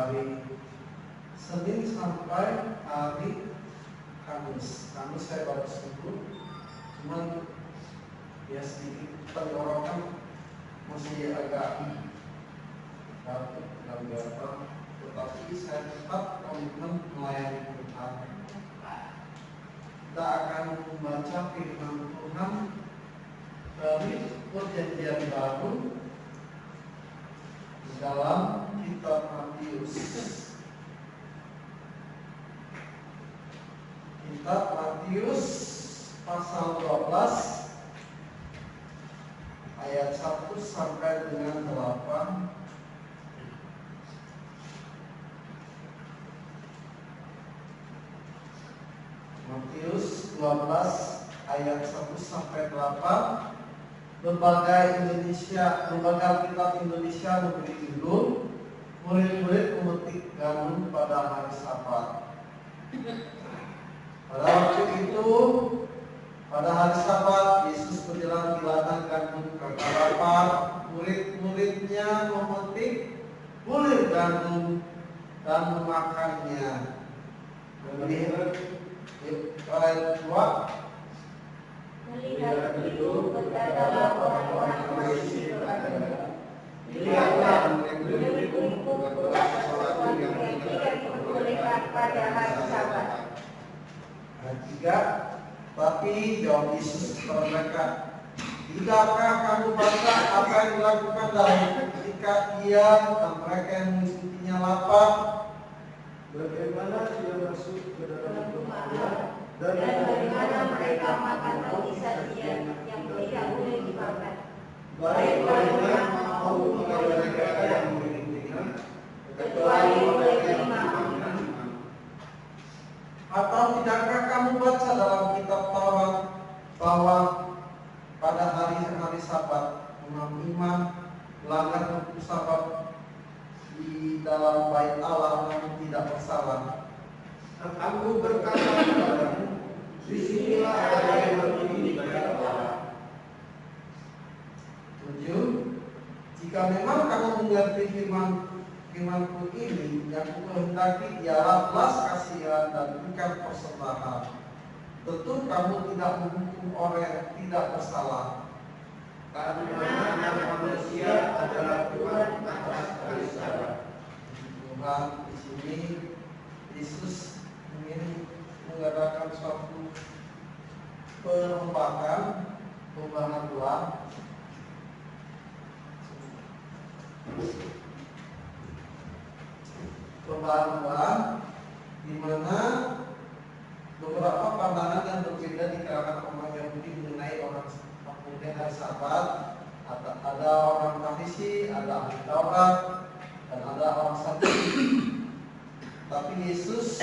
hari Senin sampai hari Kamis. Kamis saya baru sembuh, cuman ya sedikit tenggorokan masih agak batuk dan gatal, tetapi saya tetap komitmen melayani Tuhan. Kita akan membaca firman Tuhan dari Perjanjian Baru di dalam kitab Matius. Kitab Matius pasal 12 ayat 1 sampai dengan 8. Matius 12 ayat 1 sampai 8. Lembaga Kitab Indonesia memberi judul Murid-murid memetik gandum pada hari Sabat. Pada waktu itu, pada hari Sabat, Yesus berjalan di ladang gandum karena lapar. Murid-muridnya memetik bulir gandum dan memakannya. Melihat ayat 2. Melihat itu berkatalah orang-orang Farisi kepadanya, lihatlah, murid-muridmu berbuat sesuatu yang tidak diperbolehkan pada hari Sabat. Ayat 3. Tapi jawab Yesus kepada mereka, tidakkah kamu baca apa yang dilakukan Daud ketika ia dan mereka yang mengikutinya lapar? Bagaimana dia masuk ke dalam rumah dan bagaimana mereka makan roti sajian yang tidak boleh dimakan. Baik-baiknya mau kepada mereka yang mengikutinya, kecuali oleh imam. Atau tidakkah kamu baca dalam kitab Taurat bahwa pada hari-hari Sabat imam melanggar hukum Sabat di dalam bait Allah namun tidak bersalah? Aku berkata kepadamu, disinilah ada yang berdiri di bait Allah. 7. Jika memang kamu mengerti firman-Ku ini, yang kukehendaki ialah belas kasihan dan bukan persembahan, tentu kamu tidak menghukum orang yang tidak bersalah. Karena Anak Manusia adalah Tuhan atas hari Sabat. Tuhan di sini Yesus ingin mengadakan suatu perubahan ulang. Perubahan di mana beberapa pandangan yang berbeda di kalangan orang Yahudi mengenai orang kemudian hari Sabat. Ada orang Farisi, ada ahli Taurat, dan ada orang Saduki. Tapi Yesus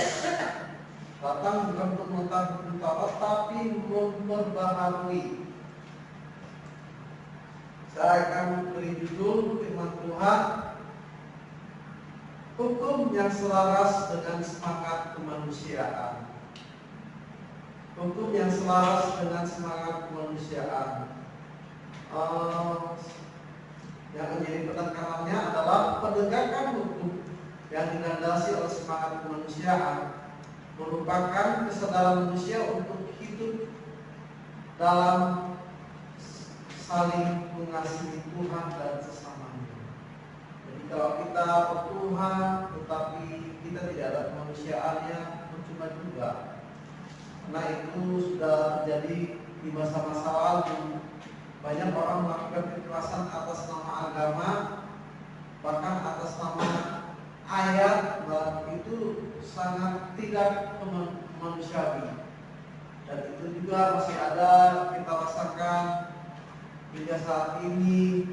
datang bukan untuk menentang hukum Taurat, tapi memperbaharui. Saya akan beri judul firman Tuhan, hukum yang selaras dengan semangat kemanusiaan. Hukum yang selaras dengan semangat kemanusiaan. Yang menjadi penekanannya adalah penegakan hukum yang dilandasi oleh semangat kemanusiaan merupakan kesadaran manusia untuk hidup dalam saling mengasihi Tuhan dan sesamanya. Jadi kalau kita bertuhan tetapi kita tidak ada kemanusiaannya, percuma juga. Karena itu sudah terjadi di masa-masa lalu. Banyak orang melakukan kekerasan atas nama agama, bahkan atas nama ayat, dan itu sangat tidak manusiawi. Dan itu juga masih ada kita rasakan hingga saat ini.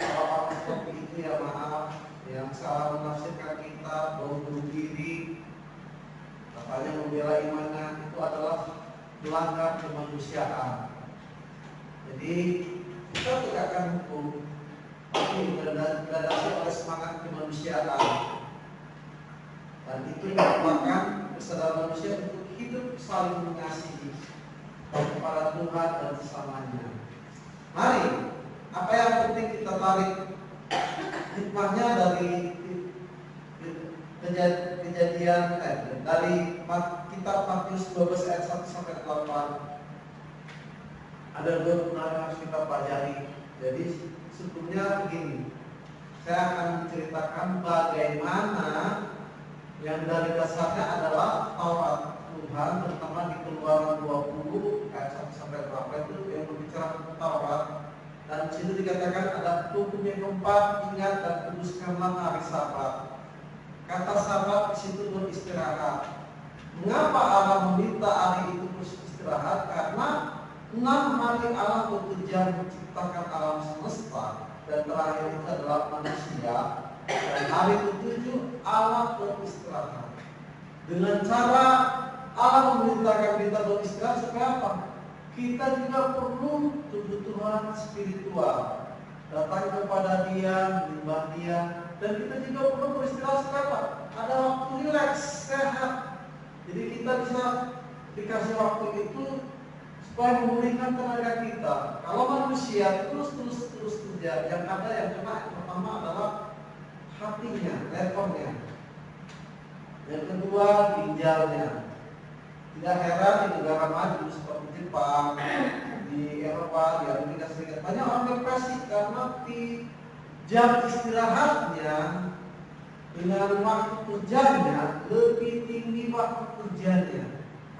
Orang seperti itu ya maaf, yang salah menafsirkan kita, bunuh diri, katanya membela imannya, itu adalah melanggar kemanusiaan. Jadi kita tegakkan hukum, tapi dilandasi oleh semangat kemanusiaan, dan itu merupakan kesadaran manusia untuk hidup saling mengasihi kepada Tuhan dan sesamanya. Mari, apa yang penting kita tarik hikmahnya dari kejadian dari kitab Matius 12 ayat 1 sampai 8 ada dua yang harus kita pelajari. Jadi sebelumnya begini, saya akan menceritakan bagaimana yang dari dasarnya adalah Taurat Tuhan, terutama di Keluaran 20 ayat 1 sampai 8 itu yang berbicara tentang Taurat. Dan di situ dikatakan ada hukum yang keempat, ingat dan kuduskanlah hari Sabat. Kata Sabat di situ beristirahat. Mengapa Allah meminta hari itu beristirahat? Karena 6 hari Allah bekerja menciptakan alam semesta dan terakhir itu adalah manusia. Dan hari ke-7 Allah beristirahat. Dengan cara Allah memerintahkan kita beristirahat supaya apa? Kita juga perlu kebutuhan spiritual. Datang kepada Dia, menyembah Dia, dan kita juga perlu beristirahat supaya ada waktu rileks, sehat. Jadi kita bisa dikasih waktu itu supaya memulihkan tenaga kita. Kalau manusia terus kerja, yang ada yang kena yang pertama adalah hatinya, lehernya. Yang kedua ginjalnya. Tidak heran di negara maju seperti Jepang, di Eropa, di Amerika Serikat banyak orang depresi karena di jam istirahatnya dengan waktu kerjanya lebih tinggi waktu kerjanya.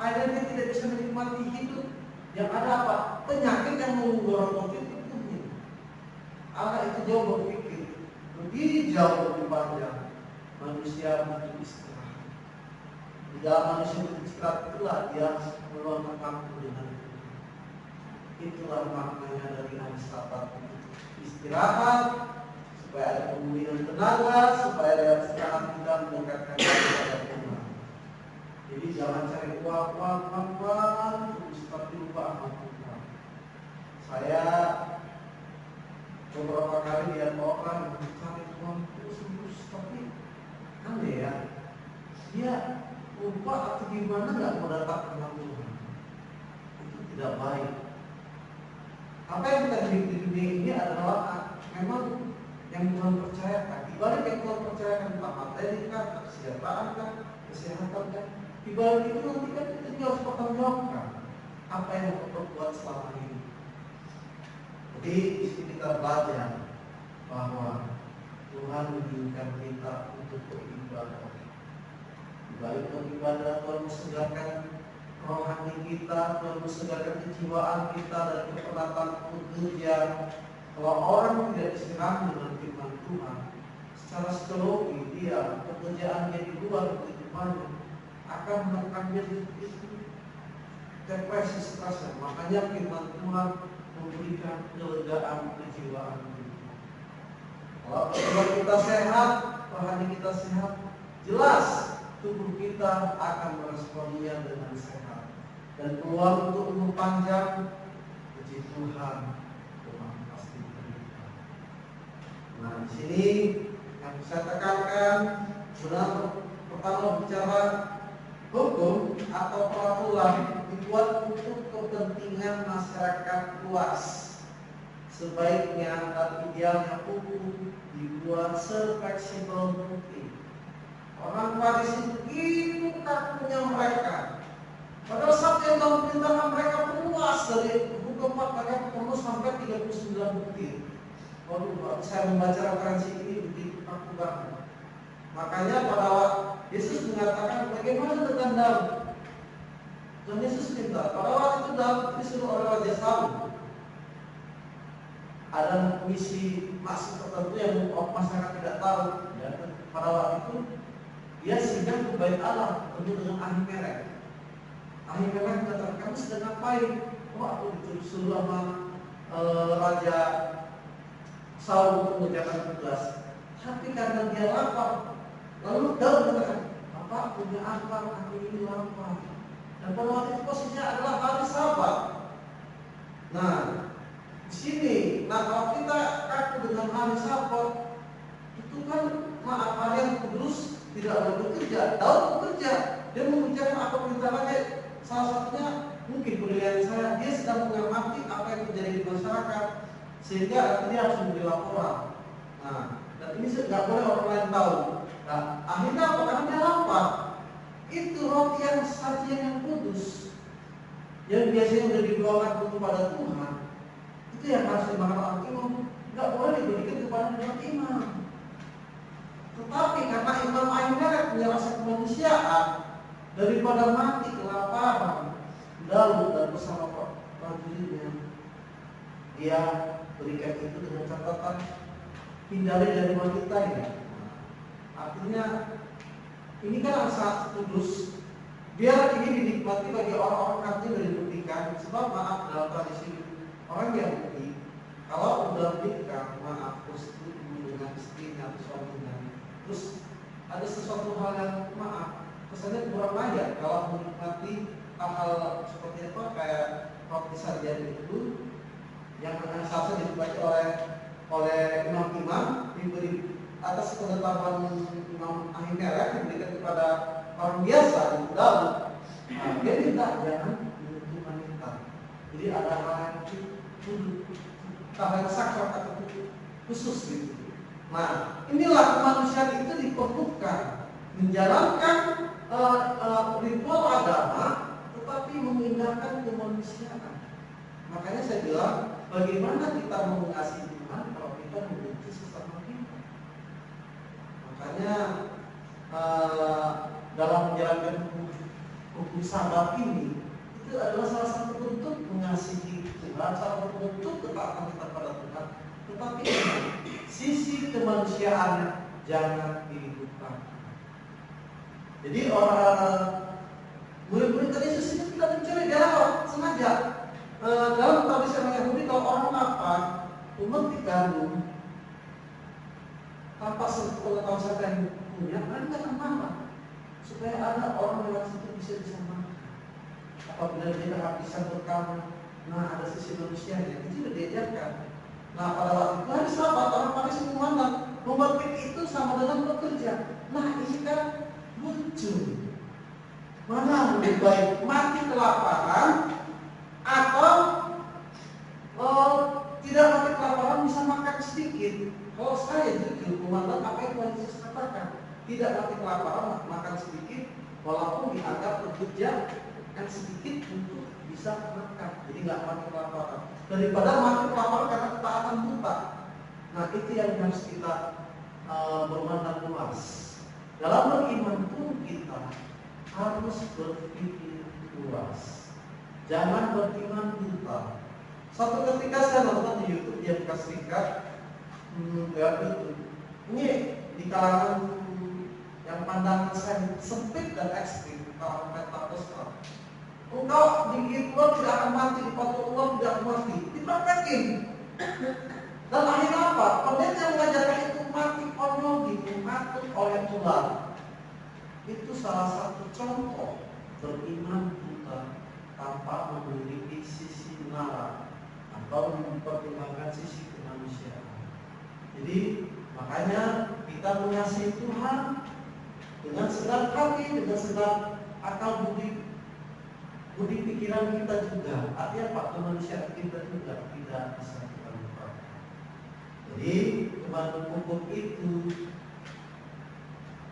Akhirnya dia tidak bisa menikmati hidup. Yang ada apa? Penyakit yang menggorok tubuhnya. Allah itu jauh berpikir lebih jauh lebih panjang. Manusia butuh istirahat. Di dalam manusia butuh istirahat itulah dia meluangkan waktu dengan Tuhan. Itulah maknanya dari hari Sabat. Istirahat supaya ada pemulihan tenaga, supaya ada istirahat kita mendekatkan diri kepada Tuhan. Jadi jangan cari uang, terus tapi lupa amal Tuhan. Saya beberapa kali lihat orang mencari uang terus tapi aneh ya. Dia lupa atau gimana nggak mau datang ke Tuhan. Itu tidak baik. Apa yang kita hidup di dunia ini adalah memang yang Tuhan percayakan. Di balik yang Tuhan percayakan tentang materi kan, kesejahteraan kan, kesehatan kan. Di balik itu nanti kan kita juga harus pertanggungjawabkan apa yang kita perbuat selama ini. Jadi di sini kita belajar bahwa Tuhan menginginkan kita untuk beribadah. Di balik beribadah Tuhan mensegarkan rohani kita, Tuhan mensegarkan kejiwaan kita dari kepenatan bekerja. Kalau orang tidak istirahat dengan firman Tuhan, secara psikologi dia pekerjaannya di luar kehidupannya akan menekan dia depresi, stres. Makanya firman Tuhan memberikan kelegaan kejiwaan kita. Kalau kita sehat, rohani kita sehat, jelas tubuh kita akan meresponnya dengan sehat. Dan peluang untuk umur panjang, puji Tuhan, Tuhan pasti berikan. Nah, di sini yang saya tekankan, benar pertama bicara hukum atau peraturan dibuat untuk kepentingan masyarakat luas. Sebaiknya dan idealnya hukum dibuat sefleksibel mungkin. Orang Farisi begitu kakunya mereka. Padahal sabda yang Tuhan perintahkan mereka luas dari buku 4 mereka penuh sampai 39 butir. Waduh, saya membaca referensi ini begitu kaku banget. Makanya pada waktu Yesus mengatakan bagaimana dengan Daud. Dan Yesus minta pada waktu itu Daud disuruh oleh Raja Saul. Ada misi maksud tertentu yang masyarakat tidak tahu. Ya, pada waktu itu dia singgah ke bait Allah bertemu dengan Ahimelek. Ahimelek berkata, kamu sedang ngapain? Oh, aku disuruh sama Raja Saul untuk mengerjakan tugas. Tapi karena dia lapar, lalu Daud berkata, Bapak punya apa? Aku ini lapar. Dan pada waktu itu posisinya adalah hari Sabat. Nah, di sini, kalau kita kaku dengan hari Sabat, itu kan maaf hari yang kudus tidak boleh bekerja. Daud bekerja, dia mengerjakan apa perintahnya. Salah satunya mungkin penilaian saya, dia sedang mengamati apa yang terjadi di masyarakat, sehingga dia harus memberi laporan. Nah, dan ini nggak boleh orang lain tahu. Nah, akhirnya apa? Karena dia lapar. Itu roti yang sajian yang kudus, yang biasanya udah dikeluarkan kepada Tuhan, itu yang harus dimakan orang imam. Nggak boleh diberikan kepada umat imam. Tetapi karena imam akhirnya punya rasa kemanusiaan, daripada mati kelaparan, Daud dan bersama prajuritnya, dia berikan itu dengan catatan hindari dari wanita ya. Artinya ini kan sangat kudus, biar ini dinikmati bagi orang-orang nanti dari pernikahan. Sebab maaf, dalam tradisi orang Yahudi, kalau udah menikah, maaf, terus dengan istrinya atau suaminya, terus ada sesuatu hal yang maaf, kesannya kurang layak kalau menikmati hal-hal seperti apa, kayak roti sajian itu yang seharusnya dinikmati oleh imam-imam, diberi atas penetapan Imam Ahimelek diberikan kepada orang biasa di Daud. Nah, dia minta jangan menyentuh wanita. Jadi ada hal yang sakral atau khusus gitu. Nah, inilah kemanusiaan itu diperlukan menjalankan ritual agama, tetapi mengindahkan kemanusiaan. Makanya saya bilang, bagaimana kita mengasihi Tuhan kalau kita membenci sesama kita? Makanya dalam menjalankan hukum sabat ini, itu adalah salah satu bentuk mengasihi Tuhan, salah satu bentuk ketaatan kita pada Tuhan. Tetapi sisi kemanusiaan jangan dilupakan. Jadi murid-murid tadi Yesus itu tidak mencuri, dia lapar sengaja. Dalam tradisi orang Yahudi, kalau orang lapar, memetik gandum tanpa sepengetahuan siapa yang punya, mereka akan marah supaya ada orang lewat situ bisa makan. Apabila dia kehabisan bekal, nah ada sisi manusianya, itu sudah diajarkan. Nah pada waktu itu hari Sabat, orang Farisi memandang memetik itu sama dengan bekerja. Nah ini kan lucu. Mana lebih baik mati kelaparan atau tidak mati kelaparan bisa makan sedikit? Kalau saya jujur memandang apa yang Tuhan Yesus katakan, tidak mati kelaparan, makan sedikit, walaupun dianggap bekerja yang sedikit untuk bisa makan, jadi nggak mati kelaparan, daripada mati kelaparan karena ketaatan buta. Nah itu yang harus kita bermandang luas. Dalam beriman pun kita harus berpikir luas, jangan beriman buta. Suatu ketika saya nonton di YouTube di Amerika Serikat, ini di kalangan yang pandangan saya sempit dan ekstrim, kalangan Pentakosta. Engkau digigit ular tidak akan mati, dipotong ular tidak akan mati, dipraktekin. Dan akhirnya apa? Pendeta yang mengajarkan itu mati konyol dimakan oleh ular. Itu salah satu contoh beriman buta tanpa memiliki sisi nalar atau mempertimbangkan sisi kemanusiaan. Jadi makanya kita mengasihi Tuhan dengan segenap hati, dengan segenap akal budi pikiran kita juga. Artinya Pak, kemanusiaan kita juga tidak bisa kita lupakan. Jadi kembali hukum itu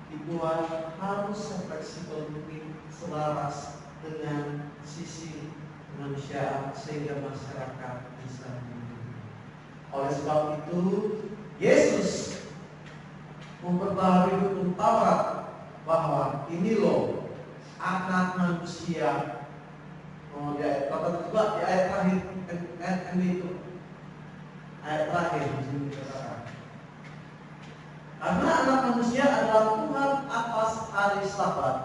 dibuat harus fleksibel mungkin, selaras dengan sisi kemanusiaan sehingga masyarakat bisa hidup. Oleh sebab itu Yesus memperbaharui hukum Taurat bahwa ini loh anak manusia. Di ayat kedua, di ayat terakhir itu ayat terakhir di sini dikatakan, karena anak manusia adalah Tuhan atas hari Sabat.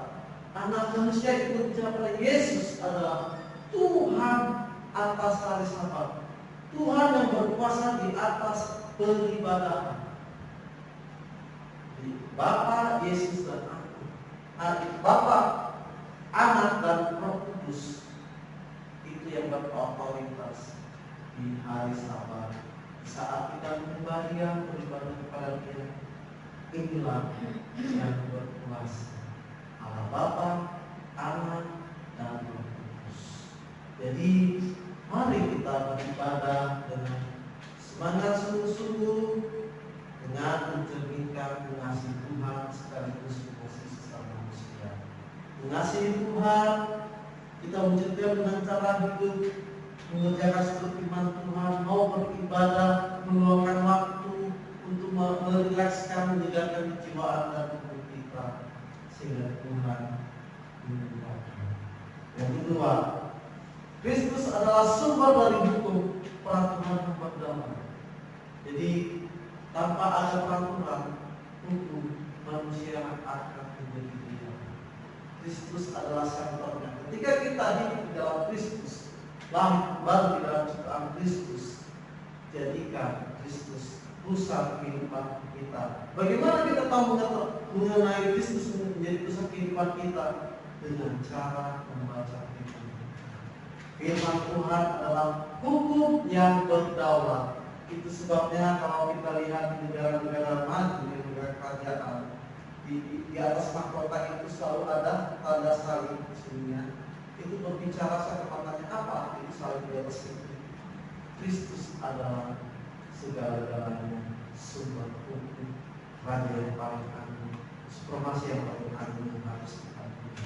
Anak manusia itu bicara pada Yesus adalah Tuhan atas hari Sabat, Tuhan yang berkuasa di atas peribadahan. Bapa, Yesus dan aku, Bapa, Anak dan Roh Kudus itu yang berotoritas di hari Sabat. Saat kita membayar beribadah kepada Dia, inilah yang berkuasa, Allah Bapa, Anak dan Roh Kudus. Jadi mari kita beribadah dengan semangat sungguh-sungguh, dengan mencerminkan mengasihi Tuhan sekali mengasihi Tuhan, kita wujudkan dengan cara hidup, mengerjakan seluruh firman Tuhan, mau beribadah, meluangkan waktu untuk merilekskan, menjaga kejiwaan dan tubuh kita, sehingga Tuhan memberkati. Yang kedua, Kristus adalah sumber dari hukum, peraturan, dan perdamaian. Jadi tanpa ada peraturan, hukum, manusia akan menjadi diam. Kristus adalah senternya. Ketika kita hidup di dalam Kristus, lahir kembali di dalam ciptaan Kristus, jadikan Kristus pusat kehidupan kita. Bagaimana kita tahu mengenai Kristus menjadi pusat kehidupan kita? Dengan cara membaca firman. Firman Tuhan adalah hukum yang berdaulat. Itu sebabnya kalau kita lihat di negara-negara maju, di negara kerajaan, di atas mahkota itu selalu ada tanda salib isinya. Itu berbicara satu-satunya apa arti salib di atas itu? Kristus adalah segala-galanya, sumber hukum, raja yang paling agung, supremasi yang paling agung yang harus kita punya.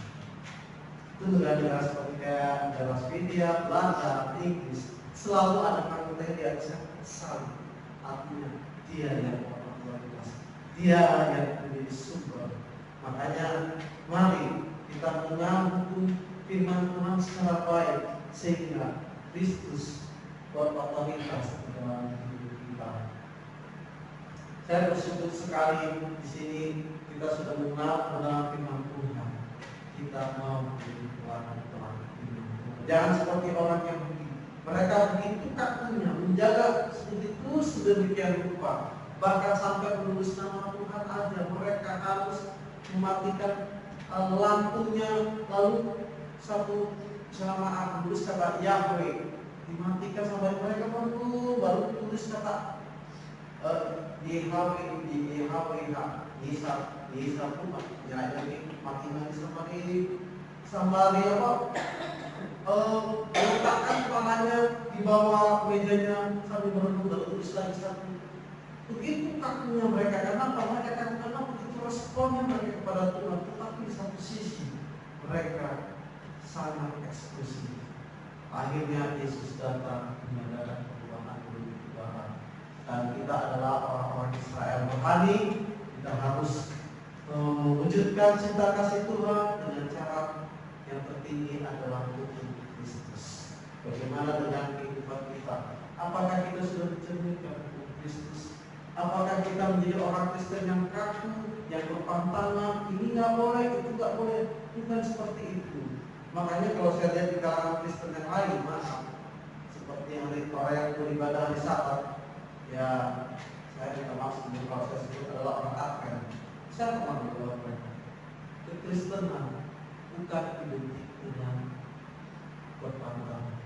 Itu negara-negara seperti kayak negara Swedia, Belanda, Inggris, selalu ada kata di atasnya salib. Artinya dia yang orang luar biasa, dia yang menjadi sumber. Makanya mari kita mengenal hukum firman Tuhan secara baik, sehingga Kristus berotoritas di dalam hidup kita. Saya bersyukur sekali di sini kita sudah mengenal firman Tuhan. Kita mau menjadi keluarga Tuhan. Jangan seperti orang yang mereka begitu kakunya menjaga begitu sedemikian rupa, bahkan sampai menulis nama Tuhan aja mereka harus mematikan lampunya, lalu satu jamaah menulis kata Yahweh dimatikan sampai mereka baru tulis kata Yahweh Yesus Tuhan. Ya jadi matinya sampai apa? Letakkan kepalanya di bawah mejanya sambil merenung dan tulis lagi satu. Begitu kakunya mereka, karena mereka karena begitu responnya mereka kepada Tuhan. Tetapi di satu sisi mereka sangat eksklusif. Akhirnya Yesus datang menyatakan perubahan bagi Tuhan. Dan kita adalah orang-orang Israel rohani. Kita harus mewujudkan cinta kasih Tuhan dengan cara yang tertinggi adalah hukum Kristus. Bagaimana dengan kehidupan kita? Apakah kita sudah mencerminkan hukum Kristus? Apakah kita menjadi orang Kristen yang kaku, yang berpantangan, ini nggak boleh, itu nggak boleh? Bukan seperti itu. Makanya kalau saya lihat di kalangan Kristen yang lain, seperti yang orang yang beribadah di Sabat, ya saya minta maaf sebelum kalau saya sebut adalah orang Advent. Saya pernah berdoa mereka. Kekristenan bukan identik dengan berpantangan.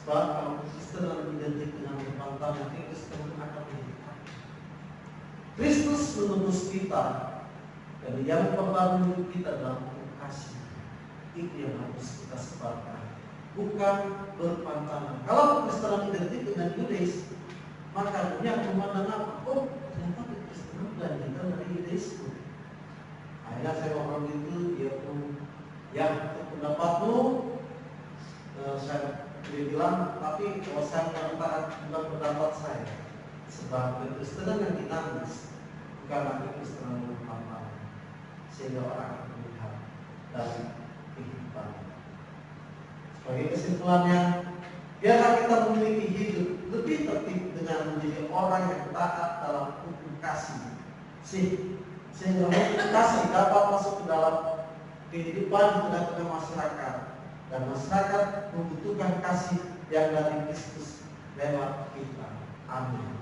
Sebab kalau Kristen identik dengan berpantangan, Kristen akan menjadi. Kristus menembus kita dan yang membangun kita dalam kasih. Itu yang harus kita sebarkan, bukan berpantangan. Kalau Kristen identik dengan Yudais, maka dunia memandang apa? Oh, ternyata Kristen belajar dari Yudaisme. Akhirnya saya ngomong itu, dia pun ya pendapatmu, saya bilang, tapi kalau saya mengatakan bukan pendapat saya, sebab Kristenan yang dinamis bukan lagi Kristenan yang berpantangan, sehingga orang akan melihat dari kehidupan. Sebagai kesimpulannya, biarlah kita memiliki hidup lebih tertib dengan menjadi orang yang taat dalam hukum kasih, sehingga hukum kasih dapat masuk ke dalam kehidupan di tengah-tengah masyarakat, dan masyarakat membutuhkan kasih yang dari Kristus lewat kita. Amin.